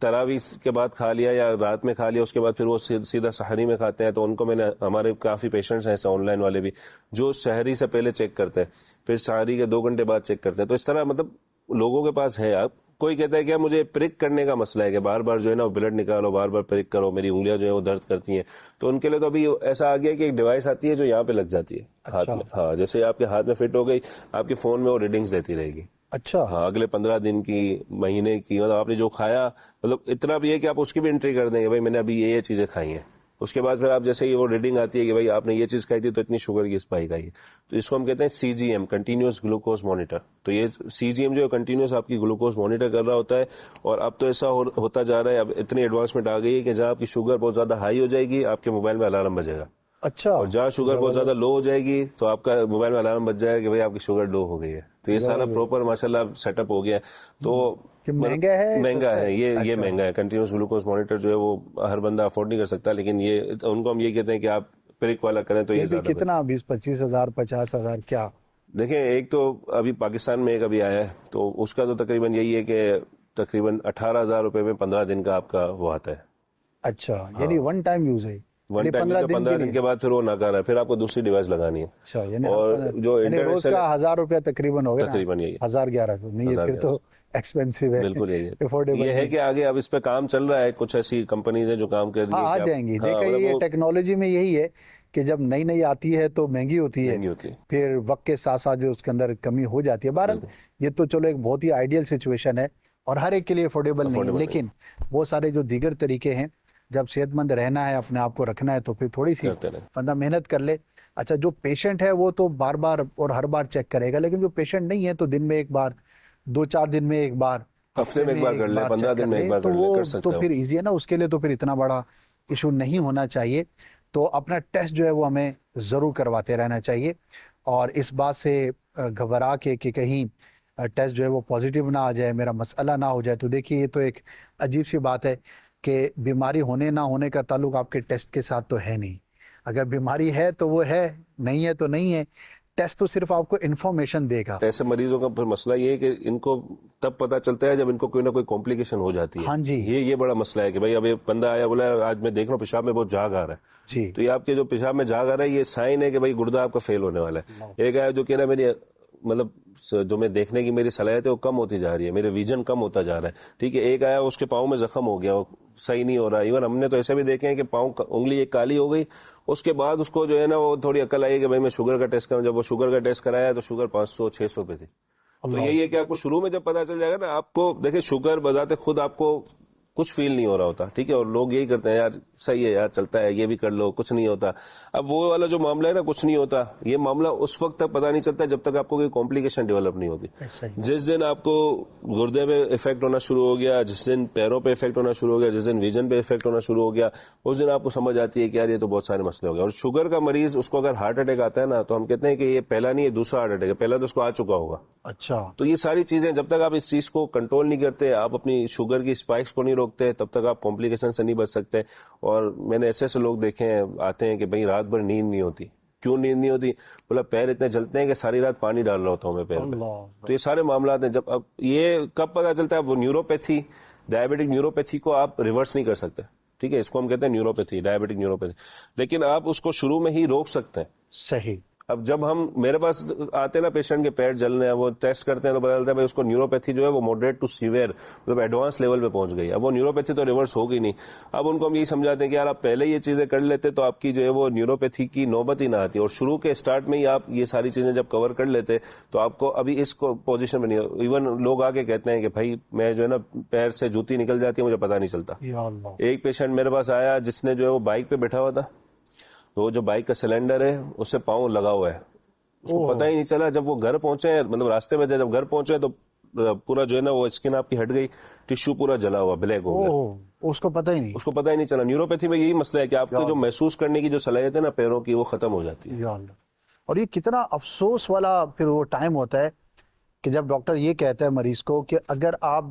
تراویح کے بعد کھا لیا یا رات میں کھا لیا اس کے بعد پھر وہ سیدھا سحری میں کھاتے ہیں. تو ان کو میں نے, ہمارے کافی پیشنٹس ہیں ایسے آن لائن والے بھی, جو سحری سے پہلے چیک کرتے ہیں پھر سحری کے 2 گھنٹے بعد چیک کرتے ہیں. تو اس طرح مطلب لوگوں کے پاس ہے. آپ کوئی کہتا ہے کہ مجھے پرک کرنے کا مسئلہ ہے کہ بار بار جو ہے نا بلڈ نکالو, بار بار پرک کرو, میری انگلیاں جو ہے وہ درد کرتی ہیں. تو ان کے لیے تو ابھی ایسا آ گیا کہ ایک ڈیوائس آتی ہے جو یہاں پہ لگ جاتی ہے ہاتھ میں. ہاں, جیسے آپ کے ہاتھ میں فٹ ہو گئی, آپ کے فون میں وہ ریڈنگز دیتی رہے گی. اچھا. ہاں, اگلے 15 دن کی, مہینے کی, مطلب آپ نے جو کھایا, مطلب اتنا بھی ہے کہ آپ اس کی بھی انٹری کر دیں گے بھائی میں نے ابھی یہ چیزیں کھائی ہیں. اس کے بعد پھر آپ جیسے ہی وہ ریڈنگ آتی ہے کہ بھائی آپ نے یہ چیز کھائی تھی تو اتنی شوگر کی اسپائک آئی ہے. تو اس کو ہم کہتے ہیں CGM, کنٹینیوس گلوکوز مانیٹر. تو یہ CGM جو ہے کنٹینیوس آپ کی گلوکوز مانیٹر کر رہا ہوتا ہے. اور اب تو ایسا ہوتا جا رہا ہے, اب اتنی ایڈوانسمنٹ آ گئی ہے کہ جہاں آپ کی شوگر بہت زیادہ ہائی ہو جائے گی آپ کے موبائل میں الارم بجے گا. اچھا. اور جہاں شوگر بہت زیادہ لو ہو جائے گی تو آپ کا موبائل میں الارم بج جائے گا کہ بھائی آپ کی شوگر لو ہو گئی ہے. تو یہ سارا پراپر ماشاءاللہ سیٹ اپ ہو گیا ہے. تو مہنگا ہے, مہنگا ہے یہ مہنگا ہے. کنٹینیوس گلوکوز مانیٹر جو ہے وہ ہر بندہ افورڈ نہیں کر سکتا, لیکن یہ ان کو ہم یہ کہتے ہیں کہ آپ پرک والا کریں تو یہ زیادہ کتنا 20-25 ہزار 50 ہزار کیا؟ دیکھیں, ایک تو ابھی پاکستان میں ایک ابھی آیا ہے تو اس کا تو تقریباً یہی ہے کہ تقریباً 18,000 روپے میں 15 دن کا آپ کا وہ آتا ہے. اچھا, یعنی ون ٹائم یوز ہے. 15 دن کے بعد پھر وہ ناکارہ ہے, پھر آپ کو دوسری ڈیوائس لگانی ہے. اچھا, اور جو روز کا 1,000 روپیہ تقریباً ہوگا, تقریباً یہی 1,011 نہیں, پھر تو ایکسپینسو ہے. بالکل یہی یہ ہے کہ آگے اب اس پہ کام چل رہا ہے, کچھ ایسی کمپنیز ہیں جو کام کر رہی ہیں. آ جائیں گی. دیکھیں یہ ٹیکنالوجی میں یہی ہے کہ جب نئی آتی ہے تو مہنگی ہوتی ہے, پھر وقت کے ساتھ ساتھ جو اس کے اندر کمی ہو جاتی ہے. بہرحال یہ تو چلو ایک بہت ہی آئیڈیل سچویشن ہے اور ہر ایک کے لیے افورڈیبل نہیں ہے, لیکن وہ سارے جو دیگر طریقے ہیں, جب صحت مند رہنا ہے, اپنے آپ کو رکھنا ہے, تو پھر تھوڑی سی بندہ محنت کر لے. اچھا, جو پیشنٹ ہے وہ تو بار بار اور ہر بار چیک کرے گا, لیکن جو پیشنٹ نہیں ہے تو دن میں ایک بار, 2-4 دن میں ایک بار, ہفتے میں ایک بار کر لے, 15 دن میں ایک بار کر لے, کر سکتے تو پھر ایزی ہے نا اس کے لیے. تو پھر اتنا بڑا ایشو نہیں ہونا چاہیے. تو اپنا ٹیسٹ جو ہے وہ ہمیں ضرور کرواتے رہنا چاہیے, اور اس بات سے گھبرا کے کہ کہیں ٹیسٹ جو ہے وہ پازیٹیو نہ آ جائے, میرا مسئلہ نہ ہو جائے. تو دیکھیے یہ تو ایک عجیب سی بات ہے کہ بیماری ہونے نہ ہونے کا تعلق آپ کے ٹیسٹ کے ساتھ تو ہے نہیں. اگر بیماری ہے تو وہ ہے, نہیں ہے تو نہیں ہے. ٹیسٹ تو صرف آپ کو انفارمیشن دے گا. ایسے مریضوں کا پھر مسئلہ یہ ہے کہ ان کو تب پتہ چلتا ہے جب ان کو کوئی نہ کوئی کمپلیکیشن ہو جاتی ہے. ہاں جی, یہ بڑا مسئلہ ہے کہ بھائی اب یہ بندہ آیا بولا آج میں دیکھ رہا ہوں پیشاب میں بہت جھاگ آ رہا ہے جی, تو یہ آپ کے جو پیشاب میں جھاگ آ رہا ہے یہ سائن ہے کہ بھائی گردہ آپ کا فیل ہونے والا ہے. ایک آیا جو کہہ رہا ہے میری مطلب جو میں دیکھنے کی میری صلاحیت ہے وہ کم ہوتی جا رہی ہے, میرے ویژن کم ہوتا جا رہا ہے. ٹھیک ہے, ایک آیا اس کے پاؤں میں زخم ہو گیا, وہ صحیح نہیں ہو رہا. ایون ہم نے تو ایسے بھی دیکھے ہیں کہ پاؤں انگلی ایک کالی ہو گئی, اس کے بعد اس کو جو ہے نا وہ تھوڑی عقل آئی کہ بھائی میں شوگر کا ٹیسٹ کروں. جب وہ شوگر کا ٹیسٹ کرایا تو شوگر 500-600 پہ تھی. تو یہی ہے کہ آپ کو شروع میں جب پتا چل جائے گا نا, آپ کو دیکھیں شوگر بذات خود آپ کو کچھ فیل نہیں ہو رہا ہوتا, ٹھیک ہے, اور لوگ یہی کرتے ہیں یار صحیح ہے یار چلتا ہے, یہ بھی کر لو, کچھ نہیں ہوتا. اب وہ والا جو معاملہ ہے نا کچھ نہیں ہوتا, یہ معاملہ اس وقت تک پتا نہیں چلتا جب تک آپ کو کوئی کمپلیکیشن ڈیولپ نہیں ہوتی. جس دن آپ کو گردے پہ افیکٹ ہونا شروع ہو گیا, جس دن پیروں پہ افیکٹ ہونا شروع ہو گیا, جس دن ویژن پہ افیکٹ ہونا شروع ہو گیا, اس دن آپ کو سمجھ آتی ہے کہ یار یہ تو بہت سارے مسئلے ہو گئے. اور شوگر کا مریض اس کو اگر ہارٹ اٹیک آتا ہے نا تو ہم کہتے ہیں کہ یہ پہلا نہیں ہے دوسرا ہارٹ اٹیک ہے, پہلا تو اس کو آ چکا ہوگا. اچھا, تو یہ ساری چیزیں جب تک آپ اس چیز کو کنٹرول نہیں کرتے, آپ اپنی شوگر کی اسپائکس کو نہیں روکتے, تب تک آپ کمپلیکیشن سے نہیں بچ سکتے. اور میں نے ایسے لوگ دیکھے ہیں آتے ہیں کہ بھئی رات بھر نیند نہیں ہوتی. کیوں نیند نہیں ہوتی؟ بولا پیر اتنے جلتے ہیں کہ ساری رات پانی ڈال رہا ہوتا ہوں میں پیر پہ. تو یہ سارے معاملات ہیں. جب اب یہ کب پتا چلتا ہے؟ وہ نیوروپیتھی, ڈائبٹک نیوروپیتھی کو آپ ریورس نہیں کر سکتے, ٹھیک ہے, اس کو ہم کہتے ہیں نیوروپیتھی, ڈائبٹک نیوروپیتھی, لیکن آپ اس کو شروع میں ہی روک سکتے ہیں. صحیح. اب جب ہم میرے پاس آتے نا پیشنٹ کے پیر جلنے ہیں, وہ ٹیسٹ کرتے ہیں تو پتا چلتا ہے اس کو نیوروپیتھی جو ہے وہ ماڈریٹ ٹو سیویئر مطلب ایڈوانس لیول پہ پہنچ گئی. اب وہ نیوروپیتھی تو ریورس ہوگی نہیں. اب ان کو ہم یہی سمجھاتے ہیں کہ یار آپ پہلے یہ چیزیں کر لیتے تو آپ کی جو ہے وہ نیوروپیتھی کی نوبت ہی نہ آتی, اور شروع کے اسٹارٹ میں ہی آپ یہ ساری چیزیں جب کور کر لیتے تو آپ کو ابھی اس کو پوزیشن میں نہیں. ایون لوگ آ کے کہتے ہیں کہ بھائی میں جو ہے نا پیر سے جوتی نکل جاتی ہے مجھے پتا نہیں چلتا. ایک پیشنٹ میرے پاس آیا جس نے جو ہے وہ بائک پہ بیٹھا ہوا تھا, وہ جو بائک کا سلنڈر ہے اس سے پاؤں لگا ہوا ہے, اس کو پتہ ہی نہیں چلا. جب وہ گھر پہنچے مطلب راستے میں جب گھر پہنچے تو پورا جو ہے نا وہ اسکن آپ کی ہٹ گئی, ٹشو پورا جلا ہوا بلیک ہو گیا, اس کو پتہ ہی نہیں, اس کو پتہ ہی نہیں چلا. نیوروپیتھی میں یہی مسئلہ ہے کہ آپ کو جو محسوس کرنے کی جو صلاحیت ہے نا پیروں کی وہ ختم ہو جاتی ہے. اور یہ کتنا افسوس والا پھر وہ ٹائم ہوتا ہے کہ جب ڈاکٹر یہ کہتا ہے مریض کو کہ اگر آپ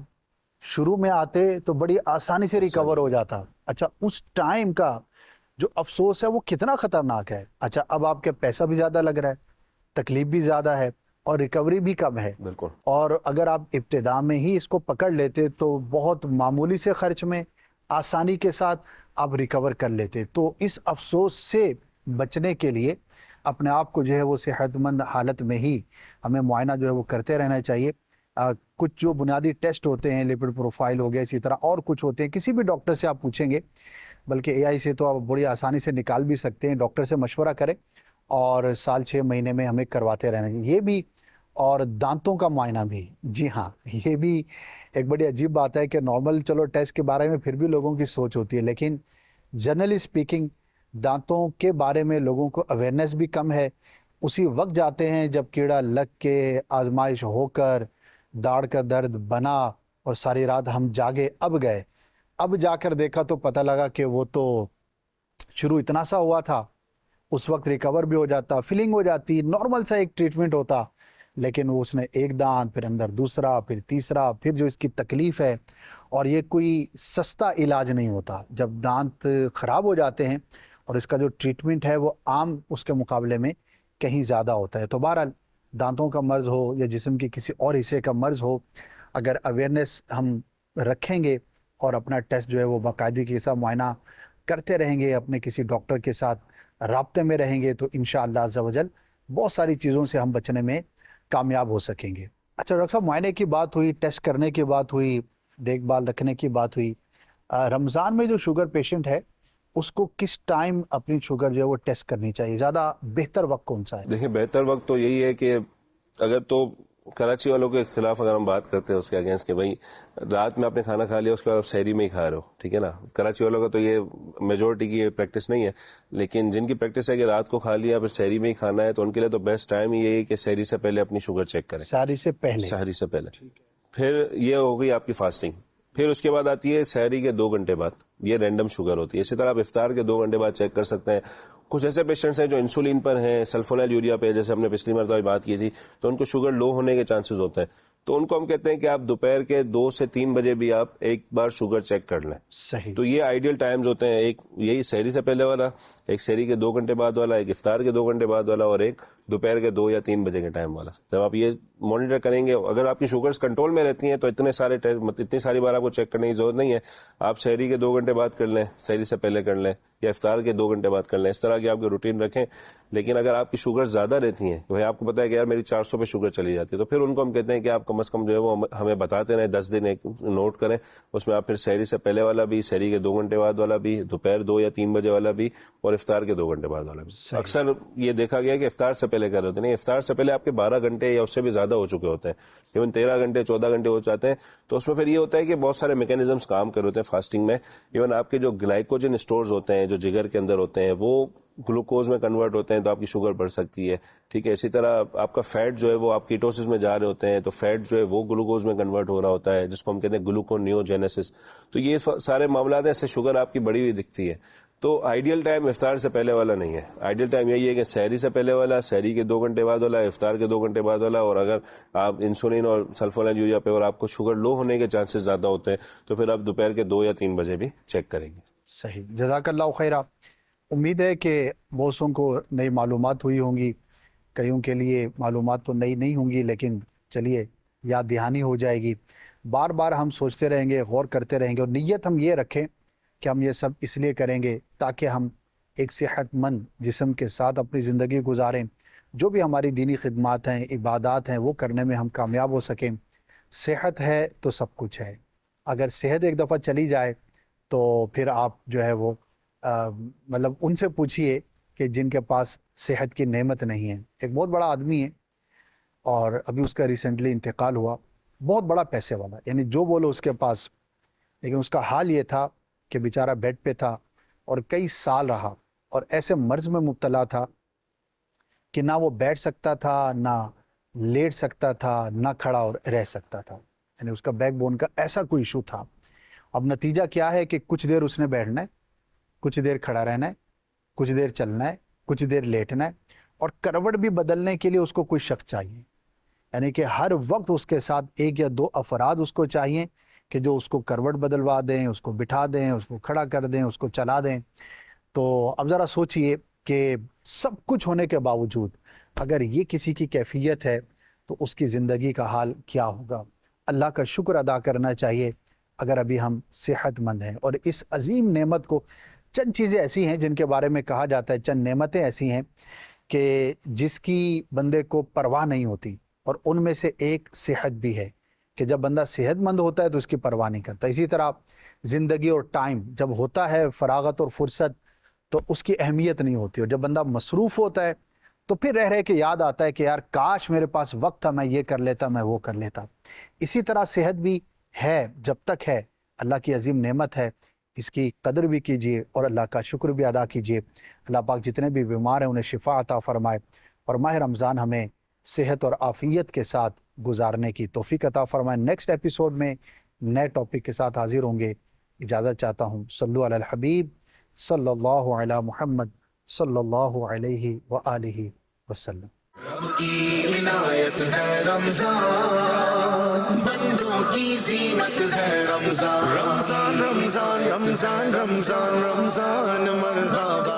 شروع میں آتے تو بڑی آسانی سے ریکور ہو جاتا. اچھا, اس ٹائم کا جو افسوس ہے وہ کتنا خطرناک ہے. اچھا, اب آپ کے پیسہ بھی زیادہ لگ رہا ہے, تکلیف بھی زیادہ ہے, اور ریکوری بھی کم ہے. بالکل. اور اگر آپ ابتدا میں ہی اس کو پکڑ لیتے تو بہت معمولی سے خرچ میں آسانی کے ساتھ آپ ریکور کر لیتے. تو اس افسوس سے بچنے کے لیے اپنے آپ کو جو ہے وہ صحت مند حالت میں ہی ہمیں معائنہ جو ہے وہ کرتے رہنا چاہیے. کچھ جو بنیادی ٹیسٹ ہوتے ہیں، لیپڈ پروفائل ہو گیا، اسی طرح اور کچھ ہوتے ہیں، کسی بھی ڈاکٹر سے آپ پوچھیں گے، بلکہ اے آئی سے تو آپ بڑی آسانی سے نکال بھی سکتے ہیں. ڈاکٹر سے مشورہ کریں اور سال 6 مہینے میں ہمیں کرواتے رہنا چاہیے. یہ بھی، اور دانتوں کا معائنہ بھی. جی ہاں، یہ بھی ایک بڑی عجیب بات ہے کہ نارمل چلو ٹیسٹ کے بارے میں پھر بھی لوگوں کی سوچ ہوتی ہے، لیکن جنرلی سپیکنگ دانتوں کے بارے میں لوگوں کو اویئرنیس بھی کم ہے. اسی وقت جاتے ہیں جب کیڑا لگ کے، آزمائش ہو کر، داڑھ کا درد بنا اور ساری رات ہم جاگے، اب گئے، اب جا کر دیکھا تو پتہ لگا کہ وہ تو شروع اتنا سا ہوا تھا. اس وقت ریکور بھی ہو جاتا، فیلنگ ہو جاتی، نارمل سا ایک ٹریٹمنٹ ہوتا، لیکن اس نے ایک دانت، پھر اندر دوسرا، پھر تیسرا، پھر جو اس کی تکلیف ہے. اور یہ کوئی سستا علاج نہیں ہوتا. جب دانت خراب ہو جاتے ہیں اور اس کا جو ٹریٹمنٹ ہے وہ عام اس کے مقابلے میں کہیں زیادہ ہوتا ہے. تو بہرحال دانتوں کا مرض ہو یا جسم کے کسی اور حصے کا مرض ہو، اگر اویئرنیس ہم رکھیں گے اور اپنا ٹیسٹ جو ہے وہ باقاعدگی کے ساتھ معائنہ کرتے رہیں گے، اپنے کسی ڈاکٹر کے ساتھ رابطے میں رہیں گے، تو انشاءاللہ عز و جل بہت ساری چیزوں سے ہم بچنے میں کامیاب ہو سکیں گے. اچھا ڈاکٹر صاحب، معائنے کی بات ہوئی، ٹیسٹ کرنے کی بات ہوئی، دیکھ بھال رکھنے کی بات ہوئی. رمضان میں جو شوگر پیشنٹ ہے اس کو کس ٹائم اپنی شوگر جو ہے وہ ٹیسٹ کرنی چاہیے؟ زیادہ بہتر وقت کون سا ہے؟ دیکھیں، بہتر وقت تو یہی ہے کہ اگر تو کراچی والوں کے خلاف اگر ہم بات کرتے ہیں اس کے اگینسٹ کہ بھائی رات میں آپ نے کھانا کھا لیا، اس کے بعد آپ سحری میں ہی کھا رہے ہو، ٹھیک ہے نا. کراچی والوں کا تو یہ میجورٹی کی پریکٹس نہیں ہے، لیکن جن کی پریکٹس ہے کہ رات کو کھا لیا پھر سحری میں ہی کھانا ہے، تو ان کے لیے تو بیسٹ ٹائم یہی ہے کہ سحری سے پہلے اپنی شوگر چیک کریں. سحری سے پہلے؟ سحری سے پہلے. پھر یہ ہو گئی آپ کی فاسٹنگ. پھر اس کے بعد آتی ہے سحری کے 2 گھنٹے بعد، یہ رینڈم شوگر ہوتی ہے. اسی طرح آپ افطار کے 2 گھنٹے بعد چیک کر سکتے ہیں. کچھ ایسے پیشنٹس ہیں جو انسولین پر ہیں، سلفونیل یوریا پہ، جیسے ہم نے پچھلی مرتبہ بات کی تھی، تو ان کو شوگر لو ہونے کے چانسز ہوتے ہیں. تو ان کو ہم کہتے ہیں کہ آپ دوپہر کے 2 سے 3 بجے بھی آپ ایک بار شوگر چیک کر لیں. صحیح. تو یہ آئیڈیل ٹائمز ہوتے ہیں، ایک یہی سحری سے پہلے والا، ایک سحری کے 2 گھنٹے بعد والا، ایک افطار کے 2 گھنٹے بعد والا، اور ایک دوپہر کے 2 یا 3 بجے کے ٹائم والا. جب آپ یہ مانیٹر کریں گے، اگر آپ کی شوگرز کنٹرول میں رہتی ہیں تو اتنی ساری بار آپ کو چیک کرنے کی ضرورت نہیں ہے. آپ سحری کے 2 گھنٹے بعد کر لیں، سحری سے پہلے کر لیں، یا افطار کے 2 گھنٹے بعد کر لیں. اس طرح کی آپ کی روٹین رکھیں. لیکن اگر آپ کی شوگر زیادہ رہتی ہیں، بھائی آپ کو پتا ہے کہ یار میری 400 پہ شوگر چلی جاتی ہے، تو پھر ان کو ہم کہتے ہیں کہ آپ کم از کم جو ہے وہ ہمیں بتاتے رہیں، 10 دن ایک نوٹ کریں. اس میں آپ پھر سحری سے پہلے والا بھی، سحری کے 2 گھنٹے بعد والا بھی، دوپہر 2 یا 3 بجے والا بھی، اور افطار کے 2 گھنٹے بعد والا بھی. اکثر یہ دیکھا گیا کہ افطار سے پہلے کر رہے ہوتے ہیں. افطار سے پہلے آپ کے 12 گھنٹے یا اس سے بھی زیادہ ہو چکے ہوتے ہیں، ایون 13 گھنٹے 14 گھنٹے ہو جاتے ہیں. تو اس میں پھر یہ ہوتا ہے کہ بہت سارے میکینزمز کام کر رہے ہوتے ہیں فاسٹنگ میں. ایون آپ کے جو گلائکوجن اسٹورز ہوتے ہیں جو جگر کے اندر ہوتے ہیں وہ گلوکوز میں کنورٹ ہوتے ہیں، تو آپ کی شوگر بڑھ سکتی ہے. ٹھیک ہے. اسی طرح آپ کا فیٹ جو ہے وہ آپ کیٹوسس میں جا رہے ہوتے ہیں، تو فیٹ جو ہے وہ گلوکوز میں کنورٹ ہو رہا ہوتا ہے، جس کو ہم کہتے ہیں گلوکونیوجینیسس. تو یہ سارے معاملات ہیں، اس سے شوگر آپ کی بڑی ہوئی دکھتی ہے. تو آئیڈیل ٹائم افطار سے پہلے والا نہیں ہے. آئیڈیل ٹائم یہی ہے کہ سحری سے پہلے والا، سحری کے 2 گھنٹے بعد والا، افطار کے 2 گھنٹے بعد والا. اور اگر آپ انسولین اور سلفونیل یوریا پہ اور آپ کو شوگر لو ہونے کے چانسز زیادہ ہوتے ہیں تو پھر آپ دوپہر کے 2 یا 3 بجے بھی چیک کریں گے. صحیح. جزاک اللہ خیرہ. امید ہے کہ بہتوں کو نئی معلومات ہوئی ہوں گی، کئیوں کے لیے معلومات تو نئی نہیں ہوں گی، لیکن چلیے یاد دہانی ہو جائے گی. بار بار ہم سوچتے رہیں گے، غور کرتے رہیں گے، اور نیت ہم یہ رکھیں کہ ہم یہ سب اس لیے کریں گے تاکہ ہم ایک صحت مند جسم کے ساتھ اپنی زندگی گزاریں. جو بھی ہماری دینی خدمات ہیں، عبادات ہیں، وہ کرنے میں ہم کامیاب ہو سکیں. صحت ہے تو سب کچھ ہے. اگر صحت ایک دفعہ چلی جائے تو پھر آپ جو ہے وہ مطلب ان سے پوچھئے کہ جن کے پاس صحت کی نعمت نہیں ہے. ایک بہت بڑا آدمی ہے اور ابھی اس کا ریسنٹلی انتقال ہوا، بہت بڑا پیسے والا، یعنی جو بولو اس کے پاس. لیکن اس کا حال یہ تھا کہ بیچارہ بیڈ پہ تھا اور کئی سال رہا، اور ایسے مرض میں مبتلا تھا کہ نہ وہ بیٹھ سکتا تھا، نہ لیٹ سکتا تھا، نہ کھڑا اور رہ سکتا تھا. یعنی اس کا بیک بون کا ایسا کوئی ایشو تھا. اب نتیجہ کیا ہے کہ کچھ دیر اس نے بیٹھنا ہے، کچھ دیر کھڑا رہنا ہے، کچھ دیر چلنا ہے، کچھ دیر لیٹنا ہے، اور کروٹ بھی بدلنے کے لیے اس کو کوئی شخص چاہیے. یعنی کہ ہر وقت اس کے ساتھ 1 یا 2 افراد اس کو چاہیے کہ جو اس کو کروٹ بدلوا دیں، اس کو بٹھا دیں، اس کو کھڑا کر دیں، اس کو چلا دیں. تو اب ذرا سوچئے کہ سب کچھ ہونے کے باوجود اگر یہ کسی کی کیفیت ہے تو اس کی زندگی کا حال کیا ہوگا۔ اللہ کا شکر ادا کرنا چاہیے اگر ابھی ہم صحت مند ہیں، اور اس عظیم نعمت کو، چند چیزیں ایسی ہیں جن کے بارے میں کہا جاتا ہے، چند نعمتیں ایسی ہیں کہ جس کی بندے کو پرواہ نہیں ہوتی، اور ان میں سے ایک صحت بھی ہے کہ جب بندہ صحت مند ہوتا ہے تو اس کی پرواہ نہیں کرتا۔ اسی طرح زندگی اور ٹائم جب ہوتا ہے، فراغت اور فرصت، تو اس کی اہمیت نہیں ہوتی، اور جب بندہ مصروف ہوتا ہے تو پھر رہ کے یاد آتا ہے کہ یار کاش میرے پاس وقت تھا، میں یہ کر لیتا، میں وہ کر لیتا۔ اسی طرح صحت بھی ہے، جب تک ہے اللہ کی عظیم نعمت ہے، اس کی قدر بھی کیجیے اور اللہ کا شکر بھی ادا کیجیے۔ اللہ پاک جتنے بھی بیمار ہیں انہیں شفا عطا فرمائے، اور ماہ رمضان ہمیں صحت اور عافیت کے ساتھ گزارنے کی توفیق عطا فرمائے۔ نیکسٹ ایپیسوڈ میں نئے ٹاپک کے ساتھ حاضر ہوں گے۔ اجازت چاہتا ہوں۔ صلو علی الحبیب صلی اللہ علی محمد صلی اللہ علیہ وآلہ وسلم۔ رب کی عنایت ہے رمضان، بندوں کی زینت ہے رمضان، رمضان رمضان رمضان رمضان رمضان مرحبا۔